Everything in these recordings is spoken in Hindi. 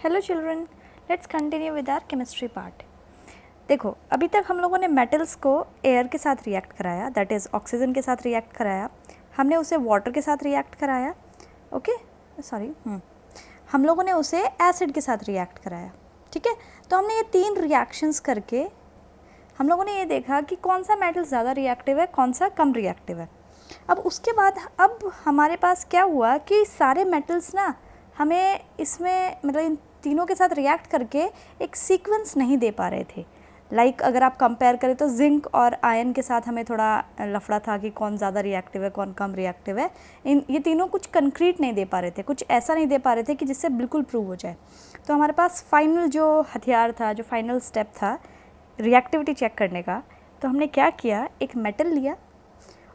Hello children, let's continue with our chemistry part. देखो, अभी तक हम लोगों ने मेटल्स को एयर के साथ रिएक्ट कराया, दैट इज़ ऑक्सीजन के साथ रिएक्ट कराया, हमने उसे वाटर के साथ रिएक्ट कराया, ओके सॉरी हम लोगों ने उसे एसिड के साथ रिएक्ट कराया, ठीक है। तो हमने ये 3 रिएक्शंस करके हम लोगों ने ये देखा कि कौन सा मेटल ज़्यादा रिएक्टिव है, कौन सा कम रिएक्टिव है। अब उसके बाद अब हमारे पास क्या हुआ कि सारे मेटल्स ना हमें इसमें मतलब इन तीनों के साथ रिएक्ट करके एक सीक्वेंस नहीं दे पा रहे थे। लाइक अगर आप कंपेयर करें तो जिंक और आयन के साथ हमें थोड़ा लफड़ा था कि कौन ज़्यादा रिएक्टिव है, कौन कम रिएक्टिव है। ये तीनों कुछ कंक्रीट नहीं दे पा रहे थे, कुछ ऐसा नहीं दे पा रहे थे कि जिससे बिल्कुल प्रूव हो जाए। तो हमारे पास फाइनल जो हथियार था, जो फाइनल स्टेप था रिएक्टिविटी चेक करने का, तो हमने क्या किया, एक मेटल लिया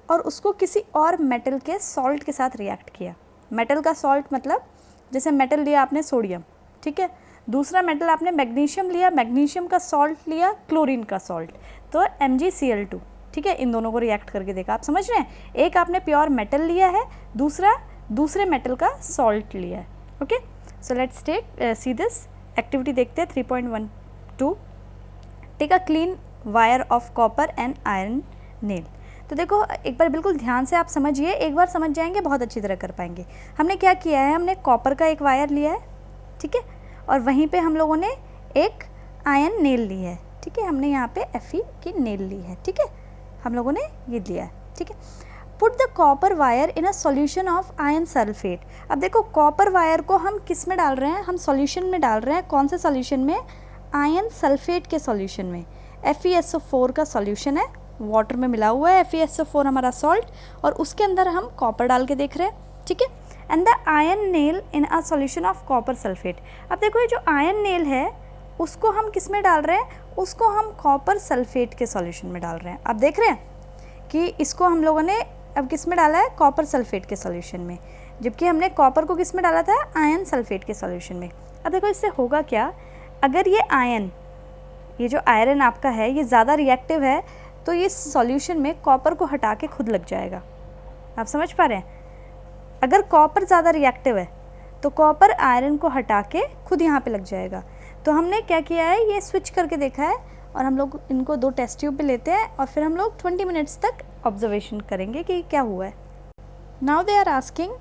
और उसको किसी और मेटल के सॉल्ट के साथ रिएक्ट किया। मेटल का सॉल्ट मतलब जैसे मेटल लिया आपने सोडियम, ठीक है, दूसरा मेटल आपने मैग्नीशियम लिया, मैग्नीशियम का सॉल्ट लिया, क्लोरीन का सॉल्ट, तो MgCl2, ठीक है। इन दोनों को रिएक्ट करके देखा। आप समझ रहे हैं, एक आपने प्योर मेटल लिया है, दूसरा दूसरे मेटल का सॉल्ट लिया है, okay. So let's see this activity देखते हैं 3.12। Take a clean wire of copper and iron nail. तो देखो एक बार बिल्कुल ध्यान से आप समझिए, एक बार समझ जाएंगे बहुत अच्छी तरह कर पाएंगे। हमने क्या किया है, हमने कॉपर का एक वायर लिया है, ठीक है, और वहीं पे हम लोगों ने एक आयन नेल ली है, ठीक है। हमने यहाँ पे Fe की नेल ली है, ठीक है, हम लोगों ने ये लिया है, ठीक है। Put the copper wire in a solution of ion sulphate. अब देखो कॉपर वायर को हम किस में डाल रहे हैं, हम सॉल्यूशन में डाल रहे हैं। कौन से सॉल्यूशन में? आयन सल्फेट के सॉल्यूशन में। FeSO4 का सॉल्यूशन है, वाटर में मिला हुआ है FeSO4 हमारा सॉल्ट, और उसके अंदर हम कॉपर डाल के देख रहे हैं, ठीक है। And the ion nail in a solution of copper sulphate. अब देखो ये जो आयन नेल है उसको हम किस में डाल रहे हैं, उसको हम कॉपर सल्फेट के सॉल्यूशन में डाल रहे हैं। आप देख रहे हैं कि इसको हम लोगों ने अब किस में डाला है, कॉपर सल्फेट के सॉल्यूशन में, जबकि हमने कॉपर को किस में डाला था, आयन सल्फेट के सॉल्यूशन में। अब देखो इससे होगा क्या, अगर ये आयन, ये जो आयरन आपका है ये ज़्यादा रिएक्टिव है तो ये सॉल्यूशन में कॉपर को हटा के खुद लग जाएगा। आप समझ पा रहे हैं, अगर कॉपर ज़्यादा रिएक्टिव है तो कॉपर आयरन को हटा के खुद यहाँ पे लग जाएगा। तो हमने क्या किया है, ये स्विच करके देखा है, और हम लोग इनको 2 टेस्ट ट्यूब पे लेते हैं और फिर हम लोग 20 मिनट्स तक ऑब्जर्वेशन करेंगे कि क्या हुआ है। Now they are asking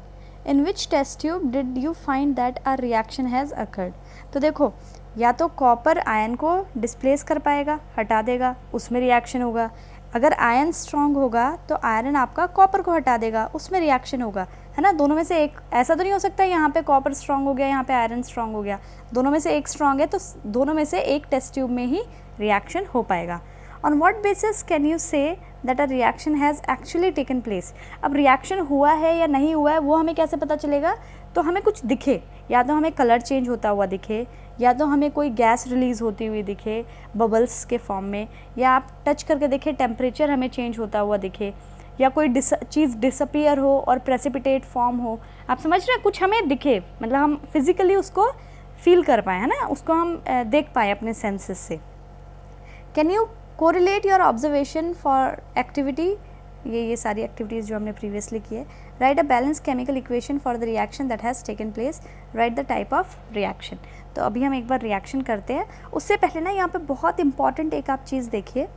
in which test tube did you find that a reaction has occurred. तो देखो या तो कॉपर आयन को डिस्प्लेस कर पाएगा, हटा देगा, उसमें रिएक्शन होगा। अगर आयन स्ट्रॉन्ग होगा तो आयरन आपका कॉपर को हटा देगा, उसमें रिएक्शन होगा, है ना। दोनों में से एक, ऐसा तो नहीं हो सकता यहाँ पे कॉपर स्ट्रॉन्ग हो गया, यहाँ पे आयरन स्ट्रॉन्ग हो गया। दोनों में से एक स्ट्रॉन्ग है तो दोनों में से एक टेस्ट ट्यूब में ही रिएक्शन हो पाएगा। On what basis can you say that a reaction has actually taken place. अब रिएक्शन हुआ है या नहीं हुआ है वो हमें कैसे पता चलेगा, तो हमें कुछ दिखे, या तो हमें कलर चेंज होता हुआ दिखे, या तो हमें कोई गैस रिलीज़ होती हुई दिखे बबल्स के फॉर्म में, या आप टच करके देखें टेम्परेचर हमें चेंज होता हुआ दिखे, या कोई चीज़ डिसअपियर हो और प्रेसिपिटेट फॉर्म हो। आप समझ रहे हैं, कुछ हमें दिखे, मतलब हम फिज़िकली उसको फील कर पाएँ, है ना, उसको हम देख पाएँ अपने सेंसेस से। Can you correlate your observation for activity, ये सारी एक्टिविटीज़ जो हमने प्रीवियसली की है। Right a balance chemical equation for the reaction that has taken place, right the type of reaction. तो अभी हम एक बार रिएक्शन करते हैं, उससे पहले ना यहाँ पे बहुत इंपॉर्टेंट एक आप चीज़ देखिए।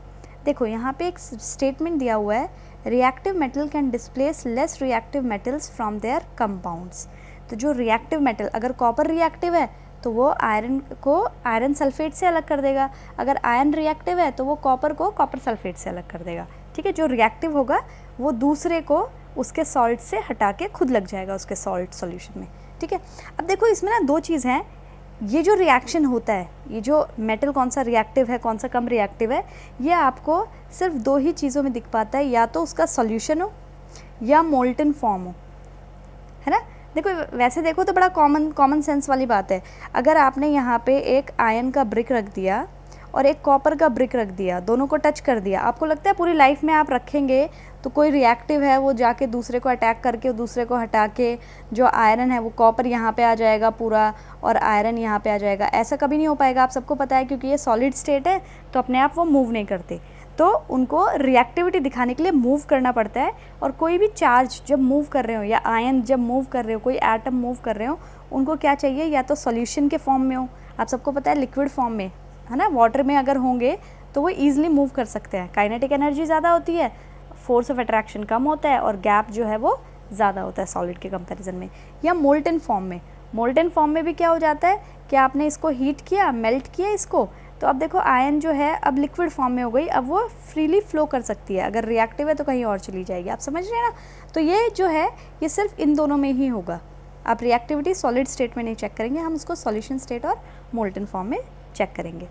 देखो यहाँ पे एक स्टेटमेंट दिया हुआ है, reactive metal can displace less reactive metals from there compounds. तो जो रिएक्टिव मेटल, अगर कॉपर रिएक्टिव है तो वो आयरन को आयरन सल्फेट से अलग कर देगा, अगर आयरन रिएक्टिव है तो वो कॉपर को कॉपर सल्फेट से अलग कर देगा, ठीक है। जो रिएक्टिव होगा वो दूसरे को उसके सॉल्ट से हटा के खुद लग जाएगा उसके सॉल्ट सॉल्यूशन में, ठीक है। अब देखो इसमें ना 2 चीज़ हैं, ये जो रिएक्शन होता है, ये जो मेटल कौन सा रिएक्टिव है कौन सा कम रिएक्टिव है, ये आपको सिर्फ 2 ही चीज़ों में दिख पाता है, या तो उसका सॉल्यूशन हो या मोल्टन फॉर्म हो, है ना। देखो वैसे देखो तो बड़ा कॉमन सेंस वाली बात है। अगर आपने यहाँ पे एक आयन का ब्रिक रख दिया और एक कॉपर का ब्रिक रख दिया, दोनों को टच कर दिया, आपको लगता है पूरी लाइफ में आप रखेंगे तो कोई रिएक्टिव है वो जाके दूसरे को अटैक करके दूसरे को हटा के जो आयरन है वो कॉपर यहाँ पे आ जाएगा पूरा और आयरन यहाँ पे आ जाएगा? ऐसा कभी नहीं हो पाएगा, आप सबको पता है, क्योंकि ये सॉलिड स्टेट है तो अपने आप वो मूव नहीं करते। तो उनको रिएक्टिविटी दिखाने के लिए मूव करना पड़ता है, और कोई भी चार्ज जब मूव कर रहे हो या आयन जब मूव कर रहे हो, कोई एटम मूव कर रहे हो, उनको क्या चाहिए, या तो सॉल्यूशन के फॉर्म में हो, आप सबको पता है लिक्विड फॉर्म में, है ना, वाटर में अगर होंगे तो वो ईजिली मूव कर सकते हैं, काइनेटिक एनर्जी ज़्यादा होती है, फोर्स ऑफ अट्रैक्शन कम होता है और गैप जो है वो ज़्यादा होता है सॉलिड के कंपैरिजन में। या मोल्टन फॉर्म में, मोल्टन फॉर्म में भी क्या हो जाता है कि आपने इसको हीट किया, मेल्ट किया इसको, तो अब देखो आयन जो है अब लिक्विड फॉर्म में हो गई, अब वो फ्रीली फ्लो कर सकती है, अगर रिएक्टिव है तो कहीं और चली जाएगी, आप समझ रहे हैं ना। तो ये जो है ये सिर्फ इन दोनों में ही होगा, आप रिएक्टिविटी सॉलिड स्टेट में नहीं चेक करेंगे, हम उसको सॉल्यूशन स्टेट और मोल्टन फॉर्म में चेक करेंगे।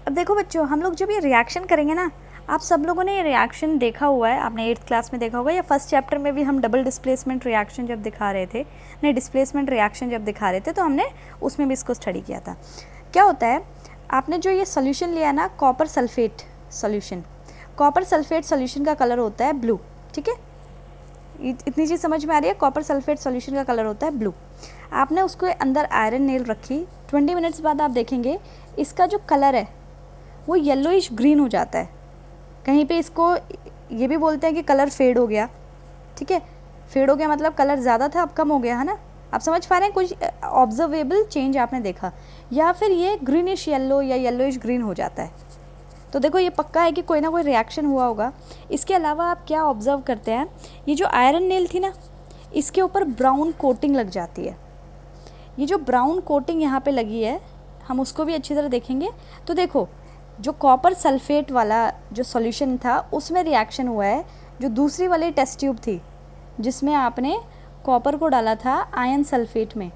अब देखो बच्चों, हम लोग जब ये रिएक्शन करेंगे ना, आप सब लोगों ने ये रिएक्शन देखा हुआ है, आपने 8th क्लास में देखा होगा, या फर्स्ट चैप्टर में भी हम डबल डिस्प्लेसमेंट रिएक्शन जब दिखा रहे थे, नहीं डिस्प्लेसमेंट रिएक्शन जब दिखा रहे थे तो हमने उसमें भी इसको स्टडी किया था। क्या होता है, आपने जो ये सोल्यूशन लिया ना, copper sulphate solution, copper sulphate solution का कलर होता है ब्लू, ठीक है, इतनी चीज़ समझ में आ रही है, कॉपर सल्फेट सोल्यूशन का कलर होता है ब्लू। आपने उसको अंदर आयरन नेल रखी, 20 मिनट्स बाद आप देखेंगे इसका जो कलर है वो येलोइश ग्रीन हो जाता है, कहीं पे इसको ये भी बोलते हैं कि कलर फेड हो गया, ठीक है, फेड हो गया मतलब कलर ज़्यादा था अब कम हो गया, है ना, आप समझ पा रहे हैं, कुछ ऑब्जर्वेबल चेंज आपने देखा। या फिर ये ग्रीनिश येलो या येलोइश ग्रीन हो जाता है, तो देखो ये पक्का है कि कोई ना कोई रिएक्शन हुआ होगा। इसके अलावा आप क्या ऑब्जर्व करते हैं, ये जो आयरन नेल थी ना, इसके ऊपर ब्राउन कोटिंग लग जाती है, ये जो ब्राउन कोटिंग यहाँ पे लगी है हम उसको भी अच्छी तरह देखेंगे। तो देखो जो कॉपर सल्फेट वाला जो सॉल्यूशन था उसमें रिएक्शन हुआ है, जो दूसरी वाली टेस्ट ट्यूब थी जिसमें आपने कॉपर को डाला था आयरन सल्फेट में,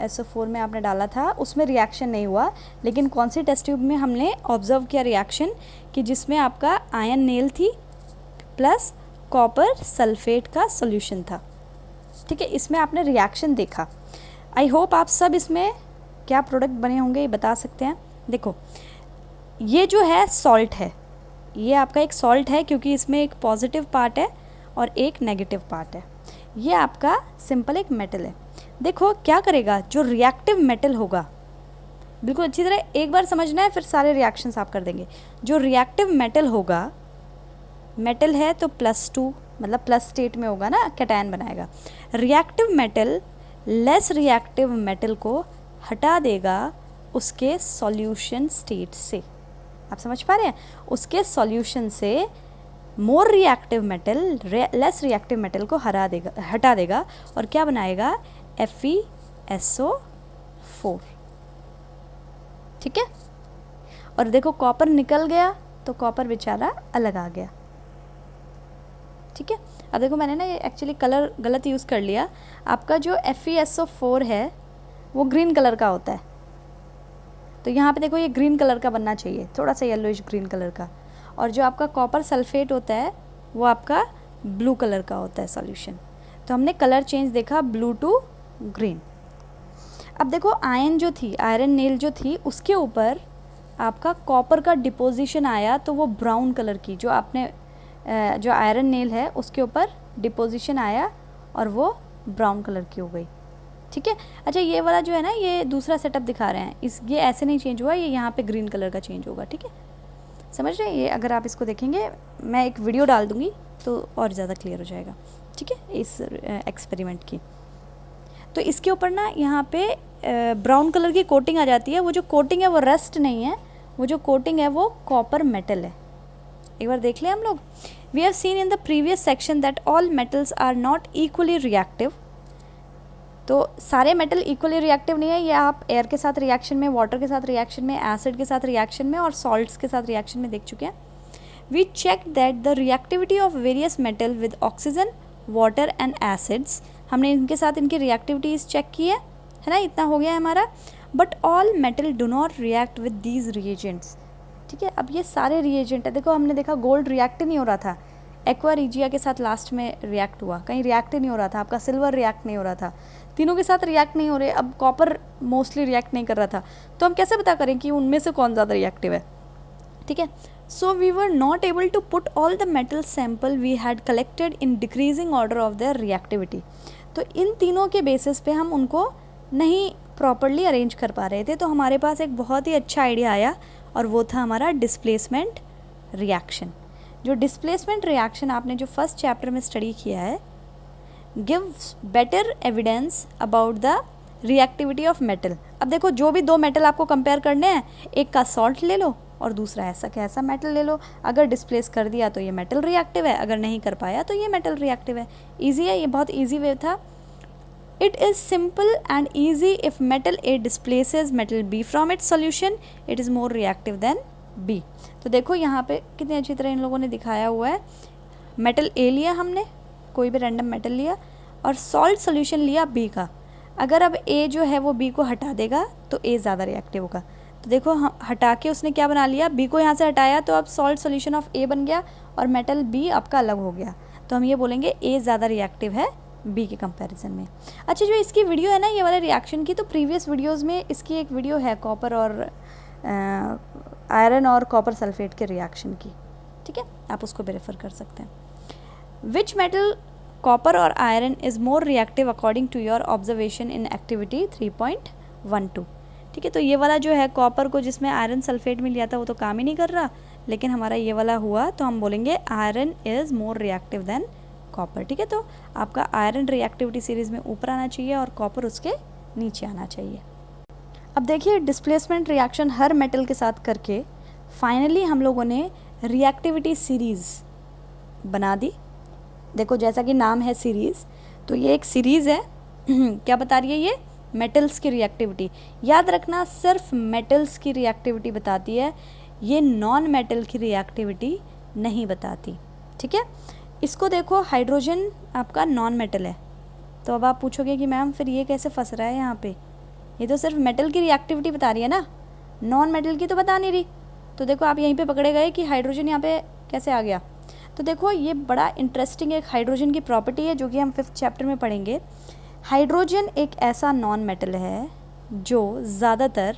SO4 में आपने डाला था, उसमें रिएक्शन नहीं हुआ, लेकिन कौन सी टेस्ट ट्यूब में हमने ऑब्जर्व किया रिएक्शन, कि जिसमें आपका आयरन नेल थी प्लस कॉपर सल्फेट का सॉल्यूशन था, ठीक है, इसमें आपने रिएक्शन देखा। आई होप आप सब इसमें क्या प्रोडक्ट बने होंगे ये बता सकते हैं। देखो ये जो है सॉल्ट है, ये आपका एक सॉल्ट है क्योंकि इसमें एक पॉजिटिव पार्ट है और एक नेगेटिव पार्ट है, ये आपका सिंपल एक मेटल है। देखो क्या करेगा, जो रिएक्टिव मेटल होगा, बिल्कुल अच्छी तरह एक बार समझना है फिर सारे रिएक्शंस आप कर देंगे। जो रिएक्टिव मेटल होगा, मेटल है तो +2 मतलब प्लस स्टेट में होगा ना, कैटायन बनाएगा। Reactive metal less reactive metal को हटा देगा उसके सॉल्यूशन स्टेट से, आप समझ पा रहे हैं, उसके सॉल्यूशन से more reactive metal less reactive metal को हटा देगा और क्या बनाएगा, FeSO4, ठीक है। और देखो कॉपर निकल गया तो कॉपर बेचारा अलग आ गया, ठीक है। अब देखो मैंने ना ये एक्चुअली कलर गलत यूज़ कर लिया, आपका जो FeSO4 है वो ग्रीन कलर का होता है, तो यहाँ पे देखो ये ग्रीन कलर का बनना चाहिए, थोड़ा सा येलोइश ग्रीन कलर का, और जो आपका कॉपर सल्फेट होता है वो आपका ब्लू कलर का होता है सॉल्यूशन। तो हमने कलर चेंज देखा ब्लू टू ग्रीन। अब देखो आयन जो थी, आयरन नेल जो थी, उसके ऊपर आपका कॉपर का डिपोजिशन आया, तो वो ब्राउन कलर की जो आपने जो आयरन नेल है उसके ऊपर डिपोजिशन आया और वो ब्राउन कलर की हो गई, ठीक है। अच्छा ये वाला जो है ना, ये दूसरा सेटअप दिखा रहे हैं, ये ऐसे नहीं चेंज हुआ, ये यहाँ पे ग्रीन कलर का चेंज होगा, ठीक है, समझ रहे हैं। ये अगर आप इसको देखेंगे, मैं एक वीडियो डाल दूँगी तो और ज़्यादा क्लियर हो जाएगा, ठीक है, इस एक्सपेरिमेंट की। तो इसके ऊपर ना यहाँ पे ब्राउन कलर की कोटिंग आ जाती है, वो जो कोटिंग है वो रस्ट नहीं है, वो जो कोटिंग है वो कॉपर मेटल है। एक बार देख लें हम लोग। We have seen in the previous section that all metals are not equally reactive. तो सारे मेटल इक्वली रिएक्टिव नहीं है, ये आप एयर के साथ रिएक्शन में, वाटर के साथ रिएक्शन में, एसिड के साथ रिएक्शन में और सॉल्ट्स के साथ रिएक्शन में देख चुके हैं। We check that the reactivity of various metal with oxygen, water and acids, हमने इनके साथ इनकी रिएक्टिविटीज़ चेक की है ना, इतना हो गया है हमारा। But all metal do not react with these reagents, ठीक है। अब ये सारे रिएजेंट है, देखो हमने देखा गोल्ड रिएक्ट नहीं हो रहा था, एक्वा रिजिया के साथ लास्ट में रिएक्ट हुआ, कहीं रिएक्ट ही नहीं हो रहा था, आपका सिल्वर रिएक्ट नहीं हो रहा था, तीनों के साथ रिएक्ट नहीं हो रहे, अब कॉपर मोस्टली रिएक्ट नहीं कर रहा था, तो हम कैसे पता करें कि उनमें से कौन ज़्यादा रिएक्टिव है, ठीक है। So we were not able to put all the metal sample we had collected in decreasing order of their reactivity. तो इन तीनों के बेसिस पे हम उनको नहीं प्रॉपरली अरेंज कर पा रहे थे, तो हमारे पास एक बहुत ही अच्छा आइडिया आया और वो था हमारा डिस्प्लेसमेंट रिएक्शन। जो डिस्प्लेसमेंट रिएक्शन आपने जो फर्स्ट चैप्टर में स्टडी किया है, gives better evidence about the reactivity of metal. अब देखो जो भी दो मेटल आपको कंपेयर करने हैं, एक का सॉल्ट ले लो और दूसरा ऐसा कैसा मेटल ले लो। अगर डिस्प्लेस कर दिया तो ये मेटल रिएक्टिव है, अगर नहीं कर पाया तो ये मेटल रिएक्टिव है। ईजी है, ये बहुत ईजी वे था। It is simple and easy if metal A displaces metal B from its solution, it is more reactive than B. तो देखो यहाँ पे कितनी अच्छी तरह इन लोगों ने दिखाया हुआ है। मेटल ए लिया हमने, कोई भी रैंडम मेटल लिया, और सॉल्ट सोल्यूशन लिया बी का। अगर अब ए जो है वो बी को हटा देगा तो ए ज़्यादा रिएक्टिव होगा। तो देखो हम हटा के उसने क्या बना लिया, बी को यहाँ से हटाया तो अब सॉल्ट सोल्यूशन ऑफ ए बन गया और मेटल बी आपका अलग हो गया। तो हम ये बोलेंगे ए ज़्यादा रिएक्टिव है बी के कंपैरिजन में। अच्छा, जो इसकी वीडियो है ना ये वाले रिएक्शन की, तो प्रीवियस वीडियोस में इसकी एक वीडियो है कॉपर और आयरन और कॉपर सल्फेट के रिएक्शन की, ठीक है, आप उसको भी रेफर कर सकते हैं। विच मेटल कॉपर और iron is more reactive according to your observation in activity 3.12। ठीक है, तो ये वाला जो है कॉपर को जिसमें आयरन सल्फेट में लिया था वो तो काम ही नहीं कर रहा, लेकिन हमारा ये वाला हुआ तो हम बोलेंगे iron is more reactive than copper. ठीक है, तो आपका आयरन रिएक्टिविटी सीरीज़ में ऊपर आना चाहिए और कॉपर उसके नीचे आना चाहिए। अब देखिए डिस्प्लेसमेंट रिएक्शन हर मेटल के साथ करके फाइनली हम लोगों ने रिएक्टिविटी सीरीज़ बना दी। देखो जैसा कि नाम है सीरीज़, तो ये एक सीरीज़ है। क्या बता रही है ये? मेटल्स की रिएक्टिविटी। याद रखना सिर्फ मेटल्स की रिएक्टिविटी बताती है, ये नॉन मेटल की रिएक्टिविटी नहीं बताती। ठीक है, इसको देखो हाइड्रोजन आपका नॉन मेटल है, तो अब आप पूछोगे कि मैम फिर ये कैसे फंस रहा है यहाँ पे, ये तो सिर्फ मेटल की रिएक्टिविटी बता रही है ना, नॉन मेटल की तो बता नहीं रही। तो देखो आप यहीं पे पकड़े गए कि हाइड्रोजन यहाँ पे कैसे आ गया। तो देखो ये बड़ा इंटरेस्टिंग एक हाइड्रोजन की प्रॉपर्टी है जो कि हम 5th चैप्टर में पढ़ेंगे। हाइड्रोजन एक ऐसा नॉन मेटल है जो ज़्यादातर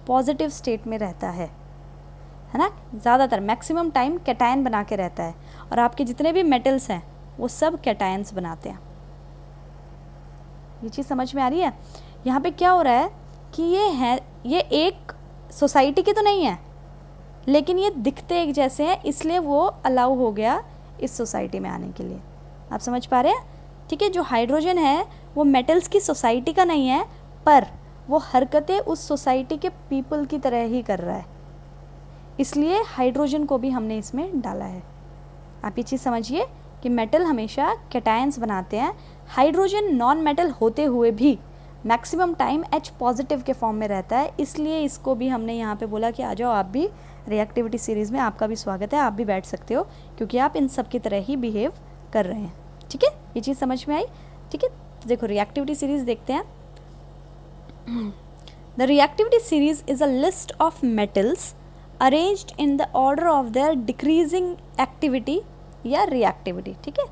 पॉजिटिव स्टेट में रहता है ना, ज़्यादातर मैक्सिमम टाइम कैटायन बना के रहता है, और आपके जितने भी मेटल्स हैं वो सब कैटायंस बनाते हैं। ये चीज़ समझ में आ रही है? यहाँ पे क्या हो रहा है कि ये एक सोसाइटी के तो नहीं है, लेकिन ये दिखते एक जैसे हैं, इसलिए वो अलाउ हो गया इस सोसाइटी में आने के लिए। आप समझ पा रहे हैं? ठीक है, जो हाइड्रोजन है वो मेटल्स की सोसाइटी का नहीं है, पर वो हरकतें उस सोसाइटी के पीपल की तरह ही कर रहा है, इसलिए हाइड्रोजन को भी हमने इसमें डाला है। आप ये चीज़ समझिए कि मेटल हमेशा कैटायंस बनाते हैं। हाइड्रोजन नॉन मेटल होते हुए भी मैक्सिमम टाइम H पॉजिटिव के फॉर्म में रहता है, इसलिए इसको भी हमने यहाँ पे बोला कि आ जाओ आप भी रिएक्टिविटी सीरीज़ में, आपका भी स्वागत है, आप भी बैठ सकते हो, क्योंकि आप इन सब की तरह ही बिहेव कर रहे हैं। ठीक है, ये चीज़ समझ में आई? ठीक है, तो देखो रिएक्टिविटी सीरीज़ देखते हैं। The reactivity series is a list of metals arranged in the order of their decreasing activity या रिएक्टिविटी। ठीक है,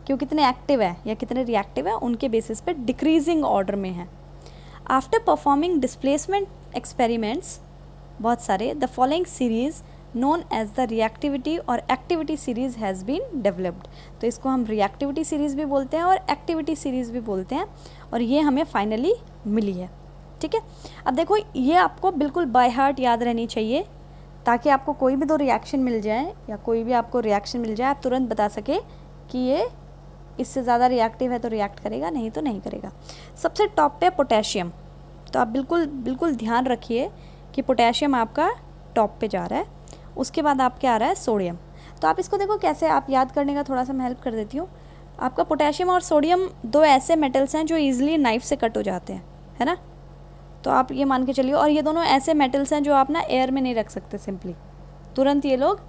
क्यों कितने एक्टिव है या कितने रिएक्टिव है उनके बेसिस पे डिक्रीजिंग ऑर्डर में है। आफ्टर परफॉर्मिंग डिस्प्लेसमेंट एक्सपेरिमेंट्स बहुत सारे, the following series known as the reactivity or activity series has been developed. तो इसको हम रिएक्टिविटी सीरीज़ भी बोलते हैं और एक्टिविटी सीरीज़ भी बोलते हैं, और ये हमें फाइनली मिली है। ठीक है, अब देखो ये आपको बिल्कुल बाय हार्ट याद रहनी चाहिए, ताकि आपको कोई भी दो रिएक्शन मिल जाए या कोई भी आपको रिएक्शन मिल जाए आप तुरंत बता सके कि ये इससे ज़्यादा रिएक्टिव है तो रिएक्ट करेगा, नहीं तो नहीं करेगा। सबसे टॉप पे पोटेशियम, तो आप बिल्कुल ध्यान रखिए कि पोटेशियम आपका टॉप पे जा रहा है। उसके बाद आपके आ रहा है सोडियम। तो आप इसको देखो कैसे, आप याद करने का थोड़ा सा मैं हेल्प कर देती हूँ। आपका पोटेशियम और सोडियम दो ऐसे मेटल्स हैं जो ईजिली नाइफ से कट हो जाते हैं, है ना, तो आप ये मान के चलिए। और ये दोनों ऐसे मेटल्स हैं जो आप ना एयर में नहीं रख सकते, सिंपली तुरंत ये लोग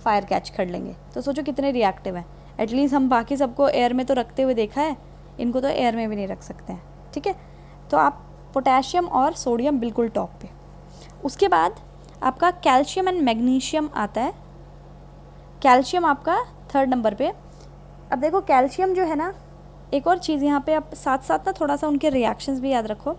फायर कैच कर लेंगे। तो सोचो कितने रिएक्टिव हैं। एटलीस्ट हम बाकी सबको एयर में तो रखते हुए देखा है, इनको तो एयर में भी नहीं रख सकते हैं। ठीक है, तो आप पोटेशियम और सोडियम बिल्कुल टॉप पे। उसके बाद आपका कैल्शियम एंड मैग्नीशियम आता है। कैल्शियम आपका 3rd नंबर पे। अब देखो कैल्शियम जो है ना, एक और चीज़ यहाँ पे आप साथ साथ ना थोड़ा सा उनके रिएक्शंस भी याद रखो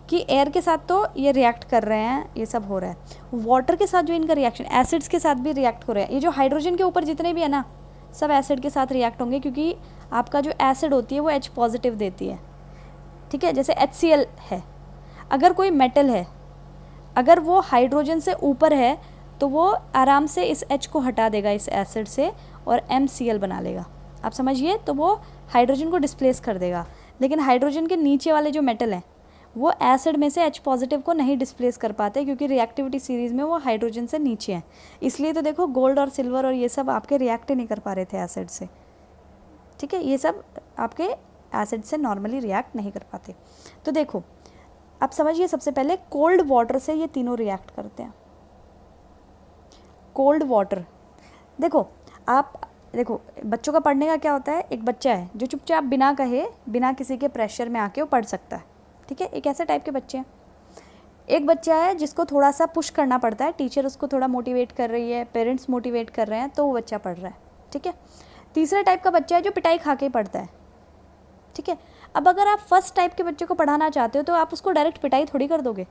कि एयर के साथ तो ये रिएक्ट कर रहे हैं, ये सब हो रहा है। वाटर के साथ जो इनका रिएक्शन, एसिड्स के साथ भी रिएक्ट हो रहे हैं। ये जो हाइड्रोजन के ऊपर जितने भी है ना, सब एसिड के साथ रिएक्ट होंगे, क्योंकि आपका जो एसिड होती है वो H पॉजिटिव देती है। ठीक है, जैसे HCl है, अगर कोई मेटल है, अगर वो हाइड्रोजन से ऊपर है तो वो आराम से इस H को हटा देगा इस एसिड से और MCl बना लेगा। आप समझिए, तो वो हाइड्रोजन को डिस्प्लेस कर देगा, लेकिन हाइड्रोजन के नीचे वाले जो मेटल हैं वो एसिड में से H पॉजिटिव को नहीं डिस्प्लेस कर पाते, क्योंकि रिएक्टिविटी सीरीज़ में वो हाइड्रोजन से नीचे हैं। इसलिए तो देखो गोल्ड और सिल्वर और ये सब आपके रिएक्ट ही नहीं कर पा रहे थे एसिड से, ठीक है, ये सब आपके एसिड से नॉर्मली रिएक्ट नहीं कर पाते। तो देखो अब समझिए, सबसे पहले कोल्ड वाटर से ये तीनों रिएक्ट करते हैं। कोल्ड वाटर, देखो आप देखो बच्चों का पढ़ने का क्या होता है, एक बच्चा है जो चुपचाप बिना कहे, बिना किसी के प्रेशर में आके वो पढ़ सकता है, ठीक है, एक ऐसे टाइप के बच्चे हैं। एक बच्चा है जिसको थोड़ा सा पुश करना पड़ता है, टीचर उसको थोड़ा मोटिवेट कर रही है, पेरेंट्स मोटिवेट कर रहे हैं, तो वो बच्चा पढ़ रहा है, ठीक है। तीसरा टाइप का बच्चा है जो पिटाई खा के पढ़ता है, ठीक है। अब अगर आप फर्स्ट टाइप के बच्चे को पढ़ाना चाहते हो तो आप उसको डायरेक्ट पिटाई थोड़ी कर दोगे,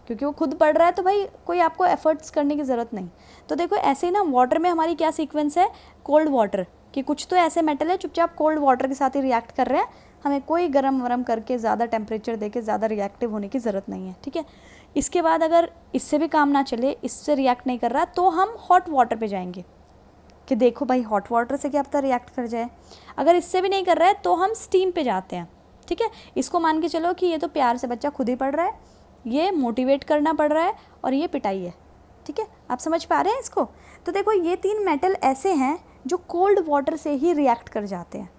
क्योंकि वो खुद पढ़ रहा है, तो भाई कोई आपको एफर्ट्स करने की ज़रूरत नहीं। तो देखो ऐसे ही ना वाटर में हमारी क्या सीक्वेंस है, कोल्ड वाटर, कि कुछ तो ऐसे मेटल है चुपचाप कोल्ड वाटर के साथ ही रिएक्ट कर रहे हैं, हमें कोई गर्म वरम करके ज़्यादा टेम्परेचर देके ज़्यादा रिएक्टिव होने की ज़रूरत नहीं है, ठीक है। इसके बाद अगर इससे भी काम ना चले, इससे रिएक्ट नहीं कर रहा, तो हम हॉट वाटर पे जाएंगे कि देखो भाई हॉट वाटर से क्या पता रिएक्ट कर जाए। अगर इससे भी नहीं कर रहा है तो हम स्टीम पे जाते हैं, ठीक है। इसको मान के चलो कि ये तो प्यार से बच्चा खुद ही पढ़ रहा है, ये मोटिवेट करना पड़ रहा है, और ये पिटाई है, ठीक है। आप समझ पा रहे हैं इसको? तो देखो ये तीन मेटल ऐसे हैं जो कोल्ड वाटर से ही रिएक्ट कर जाते हैं।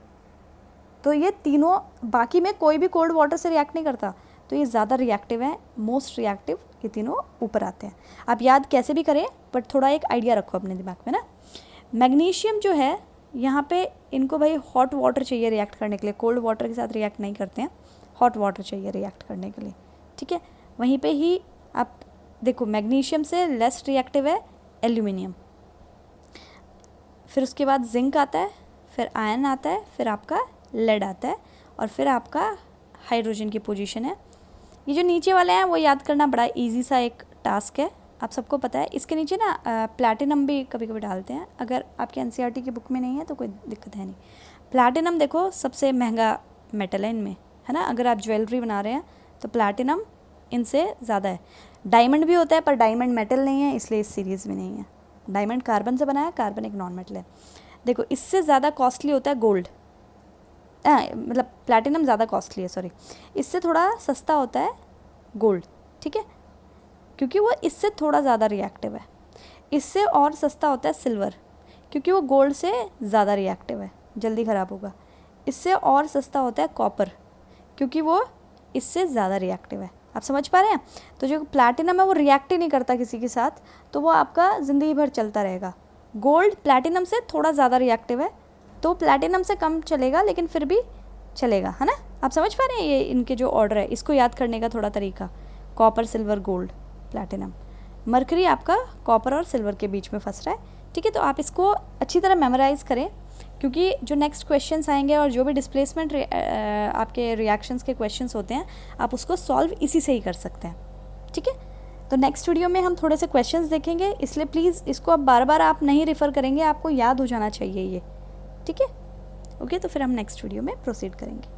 तो ये तीनों, बाकी में कोई भी कोल्ड वाटर से रिएक्ट नहीं करता, तो ये ज़्यादा रिएक्टिव है, मोस्ट रिएक्टिव, ये तीनों ऊपर आते हैं। आप याद कैसे भी करें, बट थोड़ा एक आइडिया रखो अपने दिमाग में ना। मैग्नीशियम जो है यहाँ पे, इनको भाई हॉट वाटर चाहिए रिएक्ट करने के लिए, कोल्ड वाटर के साथ रिएक्ट नहीं करते हैं, हॉट वाटर चाहिए रिएक्ट करने के लिए, ठीक है। वहीं पे ही आप देखो मैग्नीशियम से लेस रिएक्टिव है एल्यूमिनियम, फिर उसके बाद जिंक आता है, फिर आयरन आता है, फिर आपका लेड आता है, और फिर आपका हाइड्रोजन की पोजीशन है। ये जो नीचे वाले हैं वो याद करना बड़ा इजी सा एक टास्क है, आप सबको पता है। इसके नीचे ना प्लैटिनम भी कभी कभी डालते हैं, अगर आपके एनसीईआरटी की बुक में नहीं है तो कोई दिक्कत है नहीं। प्लैटिनम देखो सबसे महंगा मेटल है इनमें, है ना। अगर आप ज्वेलरी बना रहे हैं तो प्लैटिनम इनसे ज़्यादा है। डायमंड भी होता है, पर डायमंड मेटल नहीं है, इसलिए इस सीरीज़ में नहीं है। डायमंड कार्बन से बना है, कार्बन एक नॉन मेटल है। देखो इससे ज़्यादा कॉस्टली होता है गोल्ड, मतलब प्लैटिनम ज़्यादा कॉस्टली है, सॉरी, इससे थोड़ा सस्ता होता है गोल्ड, ठीक है, क्योंकि वो इससे थोड़ा ज़्यादा रिएक्टिव है। इससे और सस्ता होता है सिल्वर, क्योंकि वो गोल्ड से ज़्यादा रिएक्टिव है, जल्दी ख़राब होगा। इससे और सस्ता होता है कॉपर, क्योंकि वो इससे ज़्यादा रिएक्टिव है। आप समझ पा रहे हैं? तो जो प्लैटिनम है वो रिएक्ट ही नहीं करता किसी के साथ, तो वो आपका ज़िंदगी भर चलता रहेगा। गोल्ड प्लैटिनम से थोड़ा ज़्यादा रिएक्टिव है, तो प्लैटिनम से कम चलेगा, लेकिन फिर भी चलेगा, है ना। आप समझ पा रहे हैं ये इनके जो ऑर्डर है, इसको याद करने का थोड़ा तरीका, copper, silver, gold, platinum. Mercury आपका कॉपर और सिल्वर के बीच में फंस रहा है, ठीक है। तो आप इसको अच्छी तरह मेमोराइज़ करें, क्योंकि जो नेक्स्ट क्वेश्चंस आएंगे और जो भी डिस्प्लेसमेंट आपके रिएक्शंस के क्वेश्चंस होते हैं, आप उसको सॉल्व इसी से ही कर सकते हैं, ठीक है। तो नेक्स्ट वीडियो में हम थोड़े से क्वेश्चंस देखेंगे, इसलिए प्लीज़ इसको अब बार बार आप नहीं रेफ़र करेंगे, आपको याद हो जाना चाहिए ये, ठीक है। ओके, तो फिर हम नेक्स्ट वीडियो में प्रोसीड करेंगे।